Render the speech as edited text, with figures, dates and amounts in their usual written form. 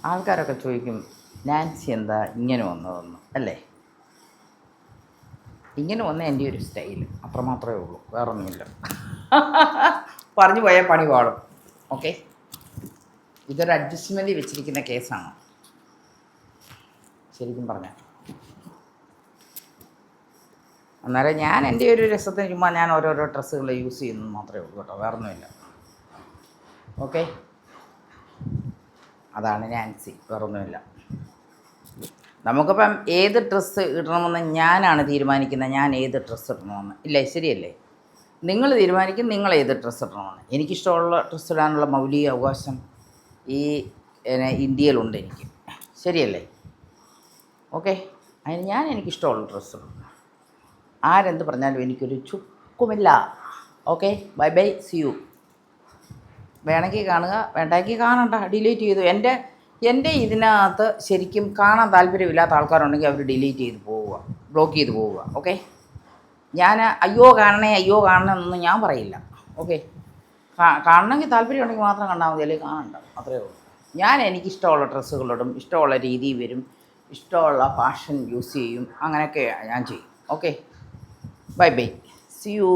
ആൾക്കാരൊക്കെ ചോദിക്കും നാൻസി എന്താ ഇങ്ങനെ വന്നതെന്ന് അല്ലേ? ഇങ്ങനെ വന്ന എൻ്റെ ഒരു സ്റ്റൈൽ അത്രമാത്രമേ ഉള്ളൂ, വേറൊന്നുമില്ല. പറഞ്ഞു പോയാൽ പണി പാടും. ഓക്കെ, ഇതൊരു അഡ്ജസ്റ്റ്മെൻറ്റ് വെച്ചിരിക്കുന്ന കേസാണ് ശരിക്കും പറഞ്ഞാൽ. അന്നേരം ഞാൻ എൻ്റെ ഒരു രസത്തിന് ചുമ്മാ ഞാൻ ഓരോരോ ഡ്രസ്സുകൾ യൂസ് ചെയ്യുന്നത് മാത്രമേ ഉള്ളൂ കേട്ടോ, വേറൊന്നുമില്ല. ഓക്കെ, അതാണ് നാൻസി, വേറൊന്നുമില്ല. നമുക്കിപ്പം ഏത് ഡ്രസ്സ് ഇടണമെന്ന് ഞാനാണ് തീരുമാനിക്കുന്നത്, ഞാൻ ഏത് ഡ്രസ്സ് ഇടണമെന്ന്. ഇല്ലേ, ശരിയല്ലേ? നിങ്ങൾ തീരുമാനിക്കും നിങ്ങൾ ഏത് ഡ്രസ്സ് ഇടണമെന്ന്. എനിക്കിഷ്ടമുള്ള ഡ്രസ്സ് ഇടാനുള്ള മൗലിക അവകാശം ഈ ഇന്ത്യയിലുണ്ട് എനിക്ക്, ശരിയല്ലേ? ഓക്കെ, അതിന് ഞാൻ എനിക്കിഷ്ടമുള്ള ഡ്രസ്സ് ഇടും. ആരെന്ത് പറഞ്ഞാലും എനിക്കൊരു ചുക്കുമില്ല. Okay, bye bye, see you. വേണമെങ്കിൽ കാണുക, വേണ്ടെങ്കിൽ കാണണ്ട, ഡിലീറ്റ് ചെയ്തു. എൻ്റെ ഇതിനകത്ത് ശരിക്കും കാണാൻ താല്പര്യമില്ലാത്ത ആൾക്കാരുണ്ടെങ്കിൽ അവർ ഡിലീറ്റ് ചെയ്ത് പോവുക, ബ്ലോക്ക് ചെയ്ത് പോവുക. ഓക്കെ, ഞാൻ അയ്യോ കാണണം എന്നൊന്നും ഞാൻ പറയില്ല. ഓക്കെ, കാണണമെങ്കിൽ താല്പര്യം ഉണ്ടെങ്കിൽ മാത്രം കണ്ടാൽ മതി, അല്ലെങ്കിൽ കാണണ്ട, അത്രയേ ഉള്ളൂ. ഞാൻ എനിക്കിഷ്ടമുള്ള ഡ്രസ്സുകളിടും, ഇഷ്ടമുള്ള രീതിയിൽ വരും, ഇഷ്ടമുള്ള ഫാഷൻ യൂസ് ചെയ്യും, അങ്ങനെയൊക്കെ ഞാൻ ചെയ്യും. Okay, bye bye, see U.